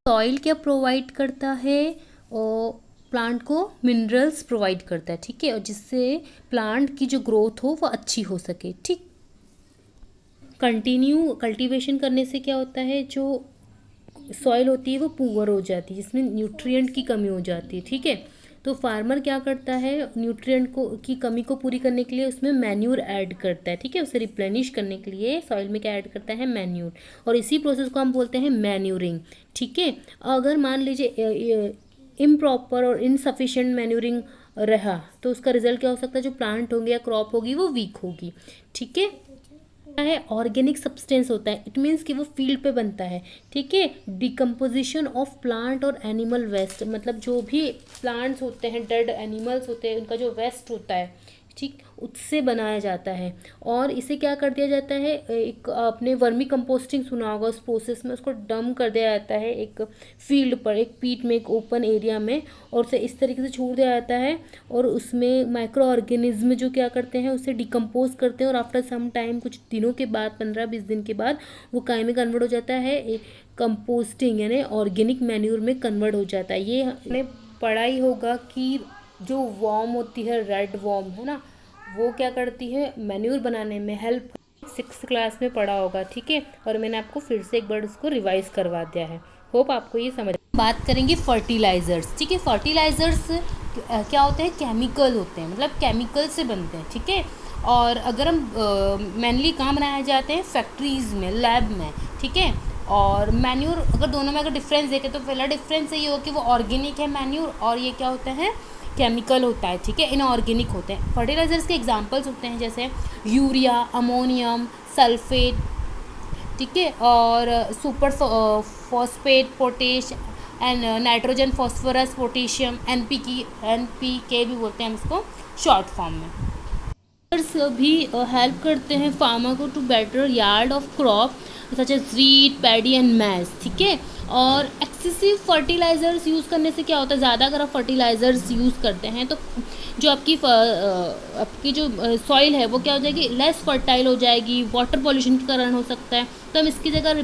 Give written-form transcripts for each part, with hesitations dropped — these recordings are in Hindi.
सॉइल क्या प्रोवाइड करता है, और प्लांट को मिनरल्स प्रोवाइड करता है, ठीक है, और जिससे प्लांट की जो ग्रोथ हो वो अच्छी हो सके। ठीक, कंटिन्यू कल्टीवेशन करने से क्या होता है, जो सॉइल होती है वो पुअर हो जाती है, जिसमें न्यूट्रिएंट की कमी हो जाती है। ठीक है, तो फार्मर क्या करता है, न्यूट्रिएंट को की कमी को पूरी करने के लिए उसमें मैन्यूर ऐड करता है। ठीक है, उसे रिप्लेनिश करने के लिए सॉइल में क्या ऐड करता है, मैन्यूर, और इसी प्रोसेस को हम बोलते हैं मैन्यूरिंग। ठीक है, अगर मान लीजिए इम्प्रॉपर और इनसफिशिएंट मैन्यूरिंग रहा तो उसका रिजल्ट क्या हो सकता है, जो प्लांट होंगे या क्रॉप होगी वो वीक होगी। ठीक है, ऑर्गेनिक सब्सटेंस होता है, इट मीन्स कि वो फील्ड पे बनता है। ठीक है, डिकम्पोजिशन ऑफ प्लांट और एनिमल वेस्ट, मतलब जो भी प्लांट्स होते हैं, डेड एनिमल्स होते हैं, उनका जो वेस्ट होता है, ठीक, उससे बनाया जाता है। और इसे क्या कर दिया जाता है, एक आपने वर्मी कंपोस्टिंग सुना होगा, उस प्रोसेस में उसको डंप कर दिया जाता है एक फील्ड पर, एक पीट में, एक ओपन एरिया में, और उसे इस तरीके से छोड़ दिया जाता है, और उसमें माइक्रो ऑर्गेनिज्म जो क्या करते हैं, उसे डिकम्पोज करते हैं, और आफ्टर सम टाइम, कुछ दिनों के बाद, 15-20 दिन के बाद, वो काय में कन्वर्ट हो जाता है, कंपोस्टिंग यानी ऑर्गेनिक मैन्यूर में कन्वर्ट हो जाता है। ये हमने पढ़ा ही होगा कि जो वॉर्म होती है, रेड वॉर्म है ना, वो क्या करती है, मैन्यूर बनाने में हेल्प, 6th क्लास में पढ़ा होगा। ठीक है, और मैंने आपको फिर से एक बार उसको रिवाइज करवा दिया है। होप आपको ये समझ। बात करेंगे फर्टिलाइजर्स। ठीक है, फर्टिलाइजर्स क्या होते हैं, केमिकल होते हैं, मतलब केमिकल से बनते हैं। ठीक है, और अगर हम मेनली कहाँ बनाए जाते हैं, फैक्ट्रीज में, लैब में। ठीक है, और मैन्यूर, अगर दोनों में अगर डिफरेंस देखें तो पहला डिफरेंस ये हो कि वो ऑर्गेनिक है मैन्यूर, और ये क्या होता है, केमिकल होता है। ठीक है, इनऑर्गेनिक होते हैं। फर्टिलाइजर्स के एग्जांपल्स होते हैं जैसे यूरिया, अमोनियम, सल्फेट, ठीक है, और super phosphate, potash and nitrogen, phosphorus, potassium, NPK भी बोलते हैं हम इसको शॉर्ट फॉर्म में। भी हेल्प करते हैं फार्मर को to better yard of crop such as wheat, paddy and maize. ठीक है, और एक्सेसिव फर्टिलाइजर्स यूज़ करने से क्या होता है, ज़्यादा अगर आप फर्टिलाइजर्स यूज़ करते हैं तो जो आपकी जो सॉइल है वो क्या हो जाएगी, लेस फर्टाइल हो जाएगी, वाटर पॉल्यूशन के कारण हो सकता है। तो हम इसकी जगह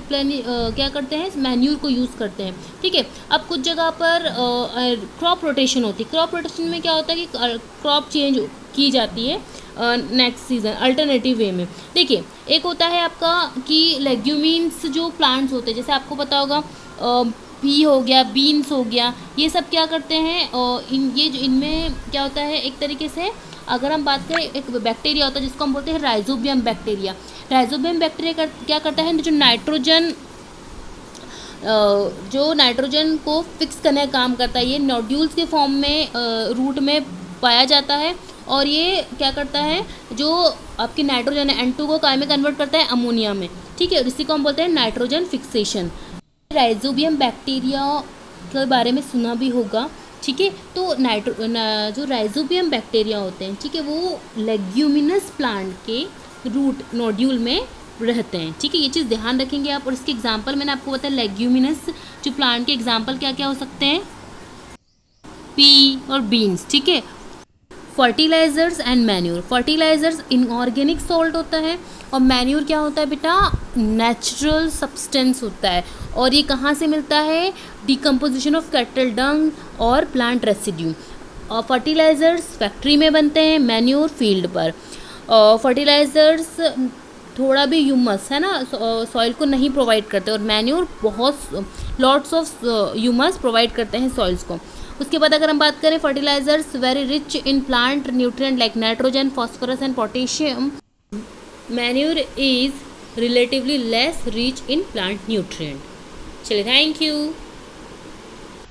क्या करते हैं, मैन्यूर को यूज़ करते हैं। ठीक है, अब कुछ जगह पर क्रॉप रोटेशन होती है। क्रॉप रोटेशन में क्या होता है कि क्रॉप चेंज की जाती है नेक्स्ट सीज़न अल्टरनेटिव वे में। देखिए, एक होता है आपका कि लेग्यूमिन्स जो प्लांट्स होते हैं, जैसे आपको पता होगा पी हो गया, बीन्स हो गया, ये सब क्या करते हैं, इनमें क्या होता है, एक तरीके से अगर हम बात करें, एक बैक्टीरिया होता है जिसको हम बोलते हैं राइजोबियम बैक्टीरिया। राइजोबियम बैक्टीरिया क्या करता है, जो नाइट्रोजन को फिक्स करने का काम करता है। ये नोड्यूल्स के फॉर्म में रूट में पाया जाता है, और ये क्या करता है, जो आपकी नाइट्रोजन है N2 को काय में कन्वर्ट करता है, अमोनिया में। ठीक है, इसी को हम बोलते हैं नाइट्रोजन फिक्सेशन। राइजोबियम बैक्टीरिया के बारे में सुना भी होगा। ठीक है, तो जो राइजोबियम बैक्टीरिया होते हैं, ठीक है, वो लेग्यूमिनस प्लांट के रूट नोड्यूल में रहते हैं। ठीक है, ये चीज़ ध्यान रखेंगे आप। और इसके एग्जाम्पल मैंने आपको बताया, लेग्यूमिनस जो प्लांट के एग्जाम्पल क्या क्या हो सकते हैं, पी और बीन्स। ठीक है, fertilisers and manure. Fertilisers inorganic salt होता है, और मैन्यूर क्या होता है बेटा, नेचुरल सब्सटेंस होता है। और ये कहाँ से मिलता है, डिकम्पोजिशन ऑफ कैटल डंग और प्लांट रेसिड्यू। और फर्टिलाइजर्स फैक्ट्री में बनते हैं, मैन्यूर फील्ड पर। फर्टिलाइजर्स थोड़ा भी ह्यूमस है ना, सॉइल को नहीं प्रोवाइड करते, और मैन्यूर बहुत लॉट्स ऑफ ह्यूमस प्रोवाइड करते हैं सॉइल्स को। उसके बाद अगर हम बात करें, fertilisers very rich in plant nutrient like nitrogen, phosphorus and potassium. Manure is relatively less rich in plant nutrient. चलिए, थैंक यू।